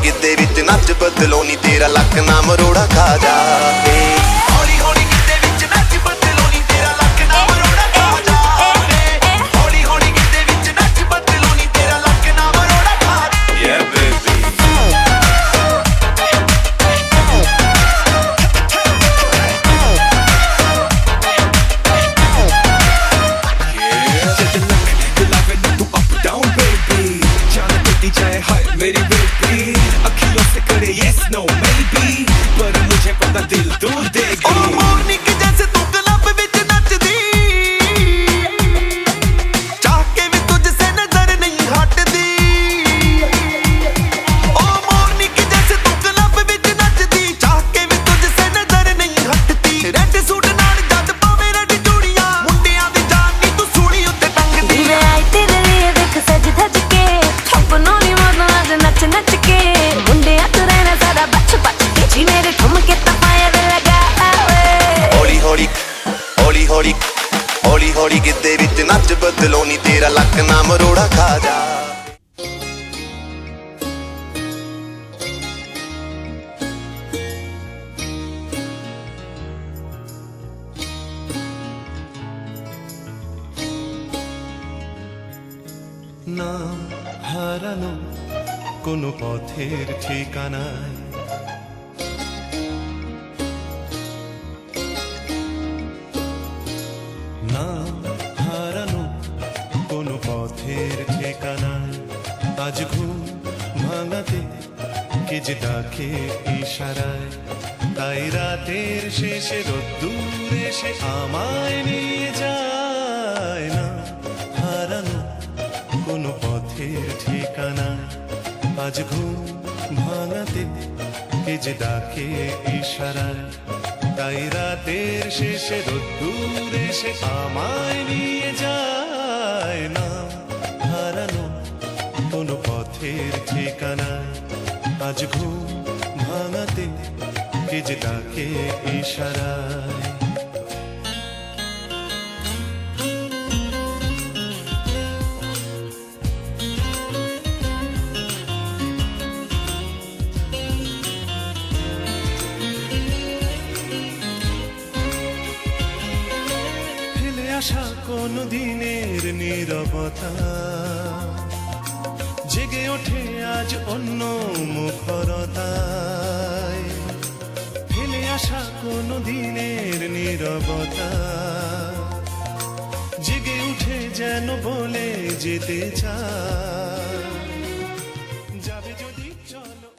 गिद्धे विच नच बदलो नी तेरा लक ना मरोड़ा खा जाए। हौली हौली गिद्धे विच नच बदलो नी तेरा लक ना मरोड़ा खा जाए। हौली हौली गिद्धे विच नच बदलो नी तेरा लक ना मरोड़ा खा जाए। Yeah baby मेरी बेटी अखियों से करे yes no maybe पर मुझे पता दिल दूर देगी। ओ मोरनी के जैसे तू क्लब विच नचदी चाह के भी तुझसे नजर नहीं हटदी। ओ मोरनी के जैसे तू क्लब विच नचदी चाह के भी तुझसे नजर नहीं हटदी। रेड सूट नाल जद पावे रेड चूड़ियां मुंडियां दी जान नी तू सूली उत्ते टंगदी। मैं आई तेरे लिए देख सज धज के अपनों नी नच नच के मुंडे तू रहना सारा बच बच के जी मेरे ठुमके तफायर लगा। हौली हौली हौली हौली हौली हौली गिद्धे विच नच बदलो नी तेरा लक ना मरोड़ा खा जा। না হারানো কোনো পথের ঠিকানায় না হারানো কোনো পথের ঠিকানায় আজ ঘুম ভাঙাতে কে যে ডাকে ইশারায় তাই রাতের শেষে রোদ্দুর এসে আমায় নিয়ে যায়। না হারানো কোনো পথের ঠিকানা আজ ঘুম ভাঙাতে কে যে ডাকে ইশারায় তাই রাতের শেষে রোদ্দুর এসে আমায় নিয়ে যায়। না হারানো কোনো পথের ঠিকানা আজ ঘুম ভাঙাতে কে যে ডাকে ইশারায়। আশা কোন দিনের নীরবতা জেগে ওঠে আজ অন্য মুখরতায়। ফেলে আসা কোন দিনের নীরবতা জেগে উঠে যেন বলে যেতে চায় যাবে যদি চলো।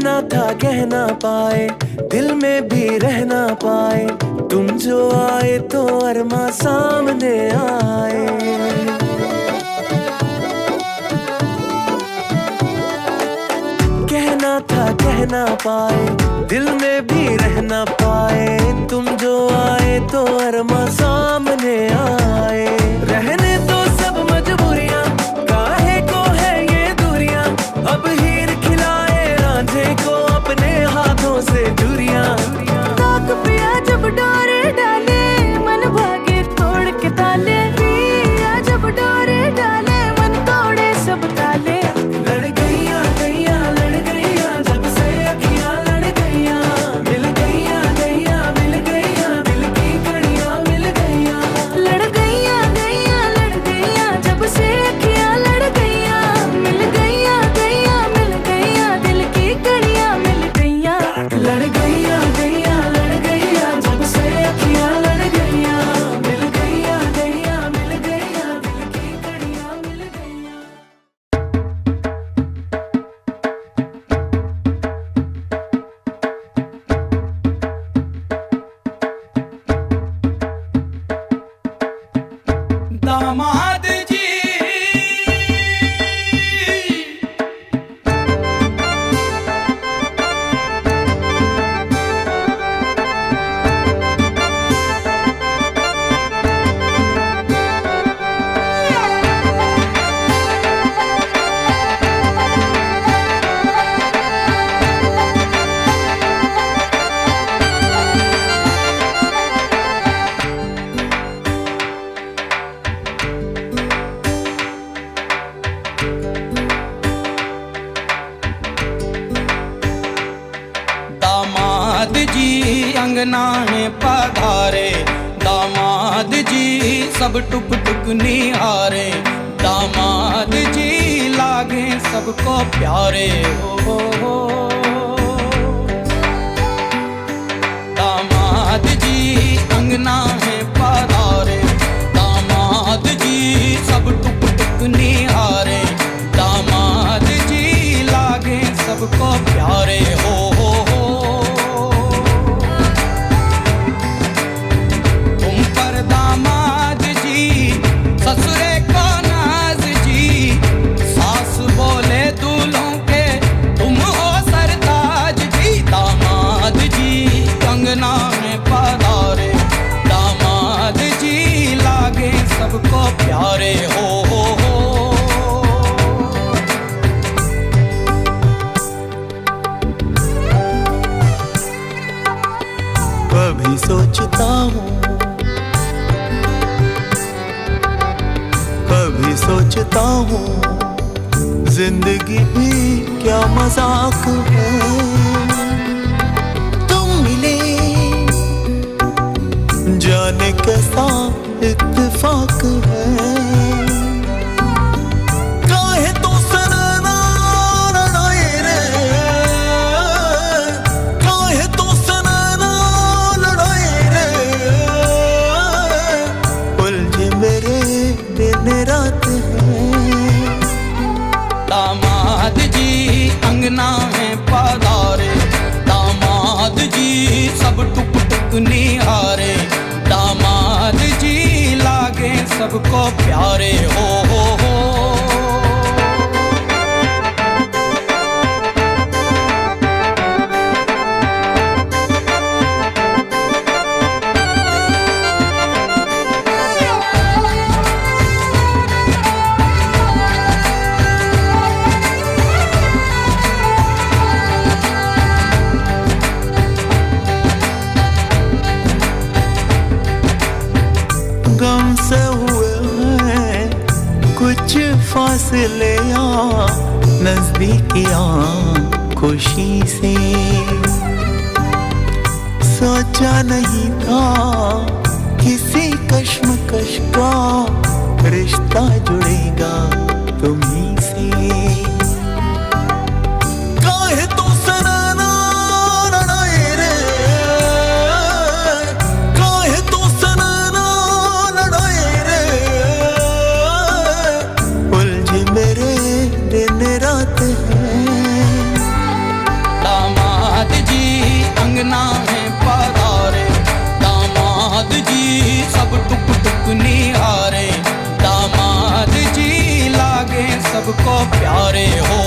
कहना था कह ना पाए, दिल में भी रह ना पाए, तुम जो आए तो अरमा सामने आए। कहना था कह ना पाए, दिल में भी रह ना पाए, तुम जो आए तो अरमा सामने आए। रहने दो सब मजबूरियां, काहे को है ये दूरियां, अब हीर खिलाए रांझे को अपने हाथों से चूरियां। ताक पिया जब डोरे डाले, मन भागे तोड़ के ताले, पिया जब डोरे डाले, मन तोड़े सब ताले। लड़ गईया गईया लड़ गईया, जब से अखियां लड़ गईया, मिल गईया गईया मिल गईया, दिल की कड़ियां मिल गईया। लड़ गईया गईया लड़ गईया, जब से अखियां लड़ गईया, मिल गईया गईया मिल गईया, दिल की कड़ियां मिल गईया। लड़ गईया गईया लड़ गईया, जब से अखियां लड़ गईया, मिल गईया गईया मिल गईया, दिल की कड़ियां मिल गईया। दामाद जी दामाद जी अंगना में पधारे, दामाद जी सब टुक टुक निहारे, दामाद जी लागे सबको प्यारे। हो दामाद जी अंगना में पधारे, दामाद जी सब टुक टुक निहारे, दामाद जी लागे सबको प्यारे। हो तुम पर दामाद जी ससुरे को नाज जी, सास बोले दूल्हों के तुम हो सरताज जी। दामाद जी कंगना में पधारे, दामाद जी लागे सबको प्यारे। हो कभी सोचता हूँ, कभी सोचता हूँ, जिंदगी भी क्या मजाक है। तुम मिले जाने कैसा इत्तेफाक है। काहे तो सनना लड़ाए रे, काहे तो सनना लड़ाए रे, उलझे मेरे दिन रात है। दामाद जी अंगना में पधारे, दामाद जी सब टुक टुक निहारे, दामाद जी लागे सबको प्यारे। हो गम से हुए हैं कुछ फासले नजदीकियां खुशी से। सोचा नहीं था किसी कश्मकश का रिश्ता जुड़ेगा तुम्ही से। काहे तो सनना लड़ाए रे, काहे तो सनना लड़ाए रे, उलझे मेरे दिन रात है। सबको प्यारे हो।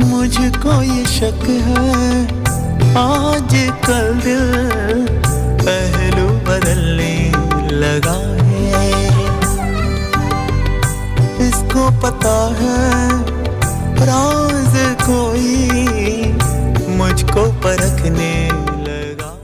मुझको ये शक है आज कल दिल पहलू बदलने लगा है। इसको पता है राज कोई मुझको परखने लगा।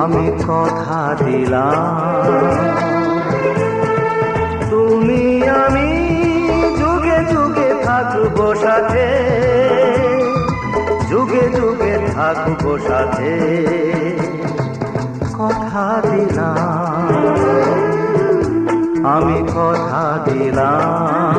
আমি কথা দিলাম তুমি আমি যুগে যুগে থাকবো সাথে, যুগে যুগে থাকবো সাথে, কথা দিলাম আমি কথা দিলাম।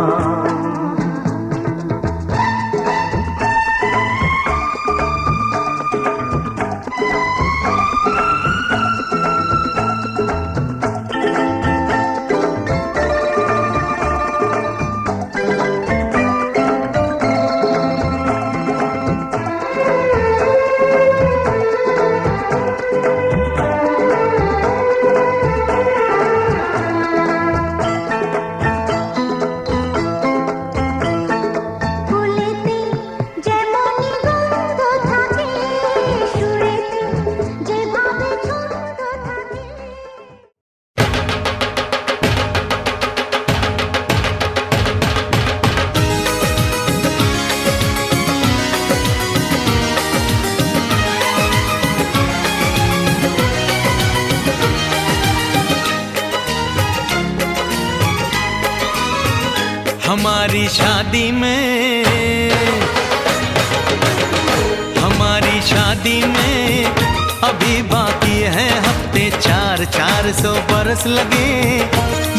हमारी शादी में, हमारी शादी में अभी बाकी है हफ्ते 400 बरस लगे।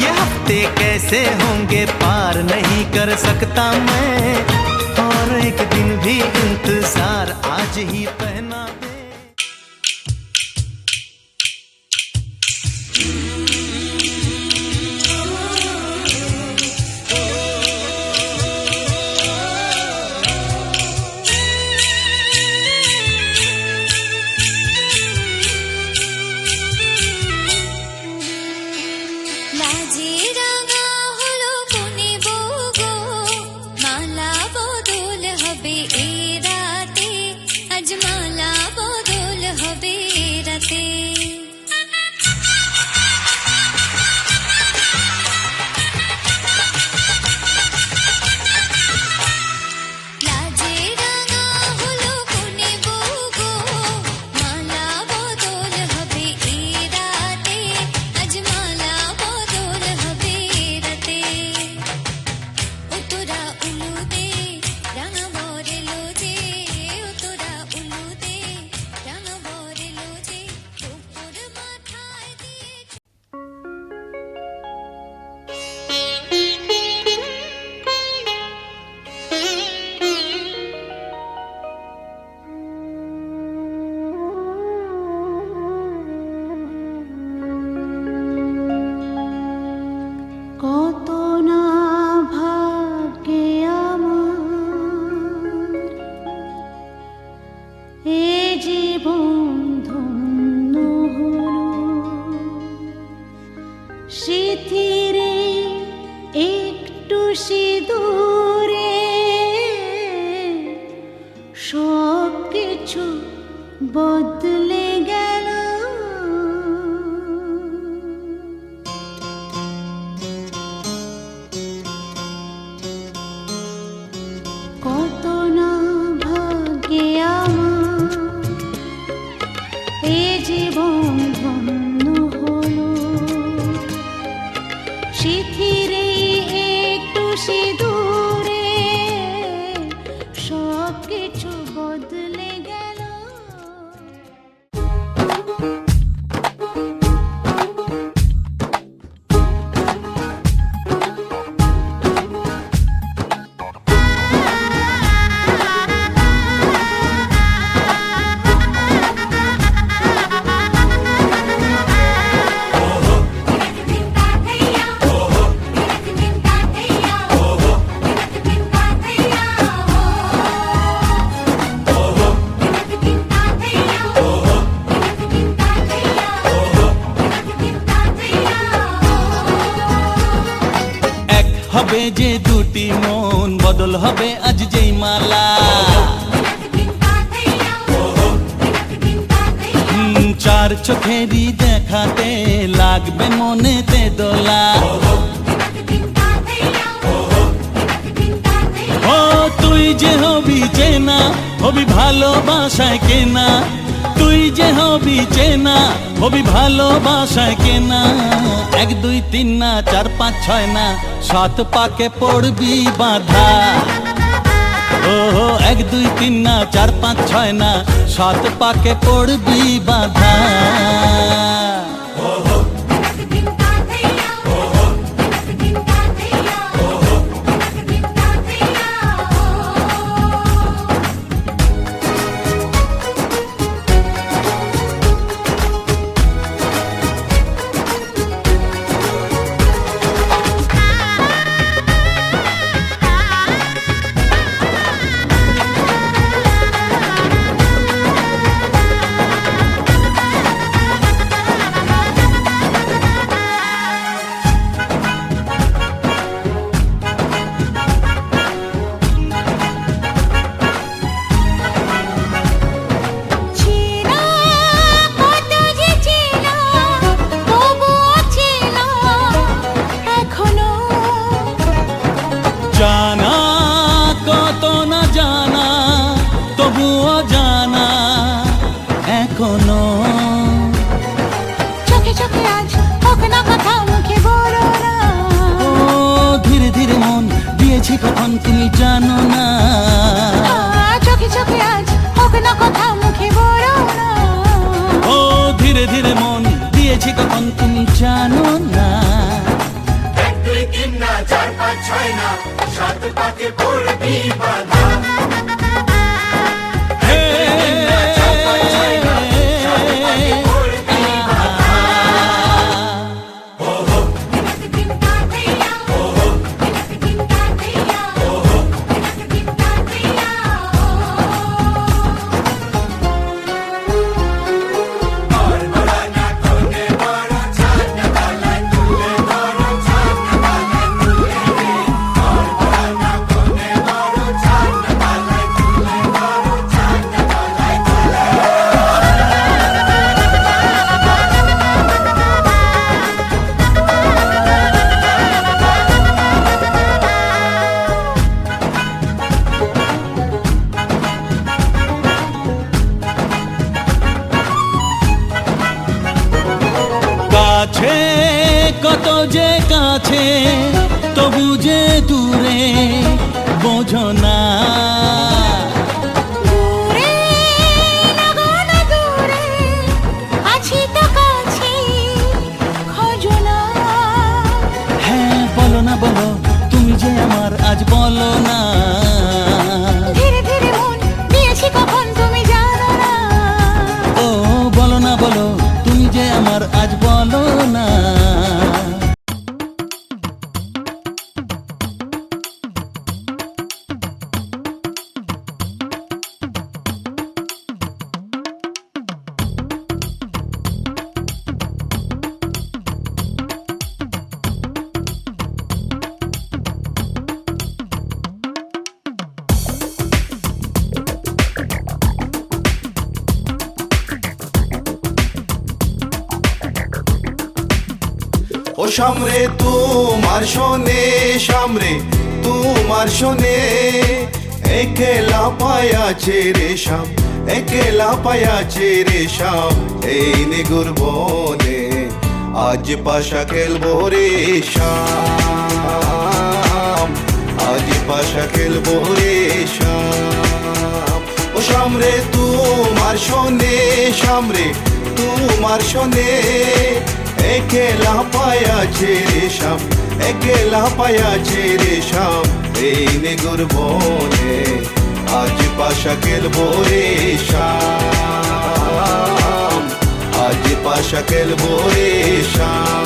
ये हफ्ते कैसे होंगे पार नहीं कर सकता मैं, और एक दिन भी इंतजार आज ही पहना दे। বদলে গেল কত না ভাগ্যে আমার এ জীবন ধন্য হলো শিথিরে একটু সিঁদুরে সব কিছু বদলে গেল। হবে যে দুটি মন বদল হবে আজ যেই মালা চার চোখেরই দেখাতে লাগবে মনেতে দোলা ও তুই যে হবি চেনা হবি ভালোবাসায় কেনা তুই যে হবি চেনা, হবি ভালোবাসায় কেনা। 1 2 3 না 4 5 6 না 7 পাকে পড়বি বাঁধা। ও 1 2 3 না 4 5 6 না 7 পাকে পড়বি বাঁধা। চেনা কত যে চেনা তবুও চেনা এখনো। জানা কত না জানা তবুও জানা এখনো। চোখে চোখে আজ হোক না কথা মুখে বলো না। ও ধীরে ধীরে মন দিয়েছি কখন তুমি জানো না। চোখে চোখে আজ হোক না কথা মুখে বলো না। ও ধীরে ধীরে মন দিয়েছি কখন তুমি জানো না। 1 2 3 না 4 5 6 না 7 পাকে পড়বি বাঁধা। হে, কাছে কত যে কাছে তবু যে দূরে বোঝো না। দূরে লাগো না দূরে আছি তো কাছে খোঁজো না। হ্যাঁ বলো না বলো তুমি যে আমার আজ বলো না। ধীরে ধীরে মন দিয়েছি কখন তুমি জানো না। ও বলো না বলো তুমি যে আমার আজ বলো না। ও সামরে তোমার শোনে সামরে তোমার শোনে একেলা পায়াছে রে শাম একেলা পায়াছে রে শাম এই নিগুর বনে আজ পাশা খেলবো রে শাম আজ পাশা খেলবো রে শাম ও সামরে তোমার শোনে সামরে তোমার শোনে একেলা পায়াছে রে শাম একেলা পায়াছে রে শাম এই নিগুর বনে আজ পাশা খেলবো রে শাম আজ পাশা খেলবো রে শাম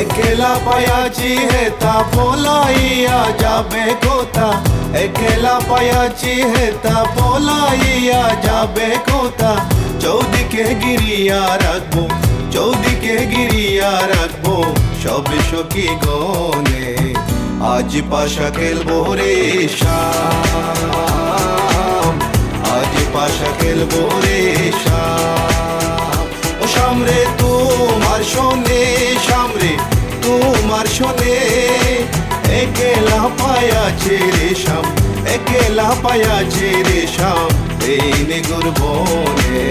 একেলা পায়াছি হেতা পলাইয়া যাবে কোথা একেলা পায়াছি হেতা পলাইয়া যাবে কোথা চৌদিকে গিরিয়া রাখবো চৌদিকে গিরিয়া রাখবো সব সখী গনে আজ পাশা খেলবো রে শাম, আজ পাশা খেলবো রে শাম। ও শাম রে তোমার শোনে, শাম রে তোমার শোনে, একেলা পায়াছে রে শাম, একেলা পায়াছে রে শাম, এই নেগুর বনে।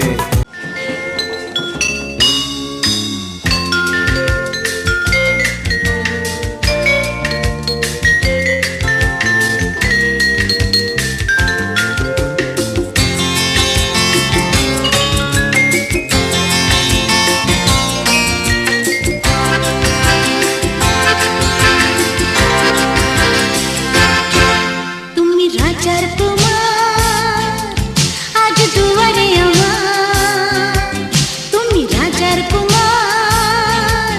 তুমি রাজার কুমার আজ দুয়ারে আমার, তুমি রাজার কুমার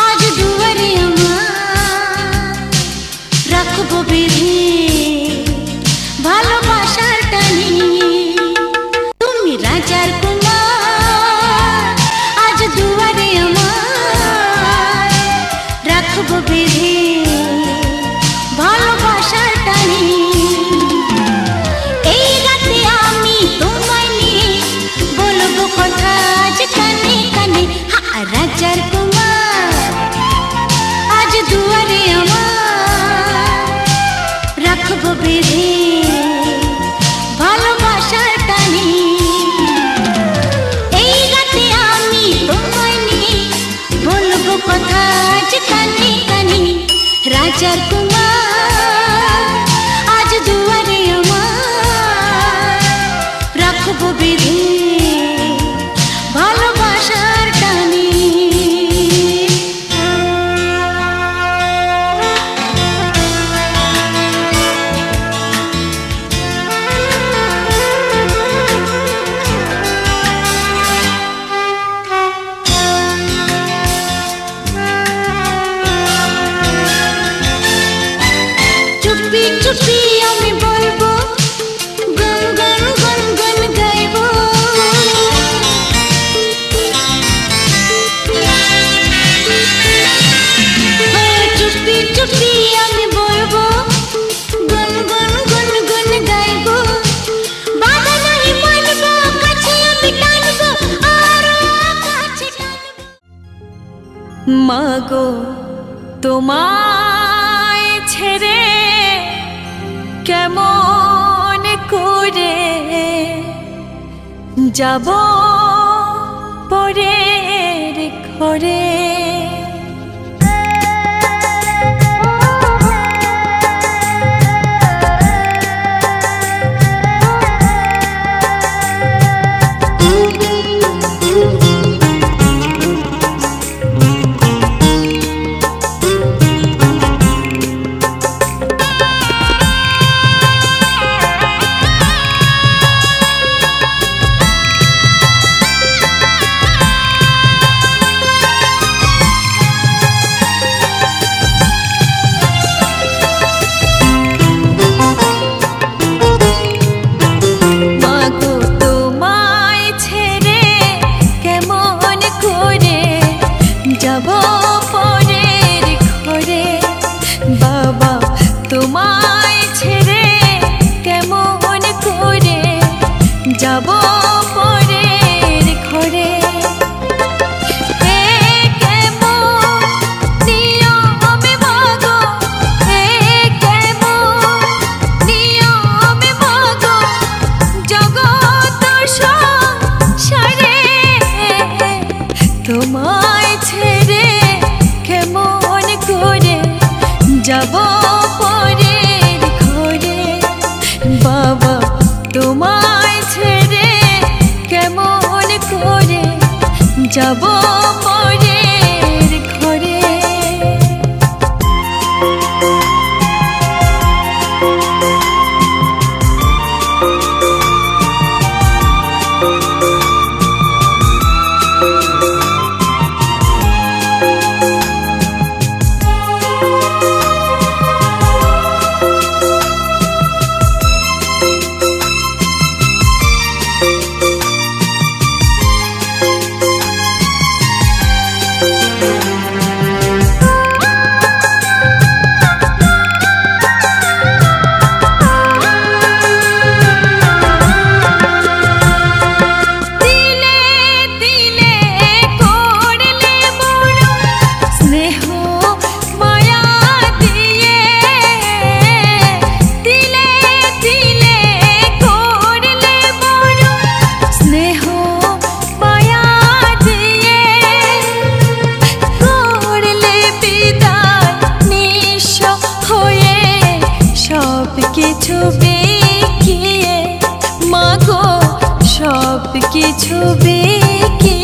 আজ দুয়ারে আমার, রাখবো বেঁধে ভালোবাসার টানি। তুমি রাজার কুমার আজ দুয়ারে আমার, রাখবো বেঁধে ভালোবাসার টানি। এই রাতে আমি তোমায় নিয়ে বলবো কথা আজ কানে কানে। রাজার কুমার আজ দুয়ারে আমার, রাখবো বেঁধে ভালোবাসার টানি। এই রাতে আমি তোমায় নিয়ে বলবো কথা আজ কানে কানে। রাজার কুমার আজ দুয়ারে আমার, রাখবো বেঁধে ভালোবাসার টানি। চুপি চুপি আমি বলবো, গান গান গান গান গাইবো। চুপি চুপি আমি বলবো, গান গান গান গান গাইবো। বাধা নাই মানবো, কাছে আমি টানবো, আরো কাছে টানবো। মাগো তোমায় ছেড়ে কেমন করে যাব পরের ঘরে। মাগো তোমায় ছেড়ে কেমন করে যাব পরের ঘরে। বাবা তোমায় ছেড়ে কেমন করে যাব পরের ঘরে। এ কেমন নিয়মে মাগো, এ কেমন নিয়মে মাগো, জগৎ সংসারে তোমায় ছেড়ে কেমন করে যাব পরের ঘরে। বাবা তোমায় ছেড়ে কেমন করে যাব পরের ঘরে। কি ছবি কি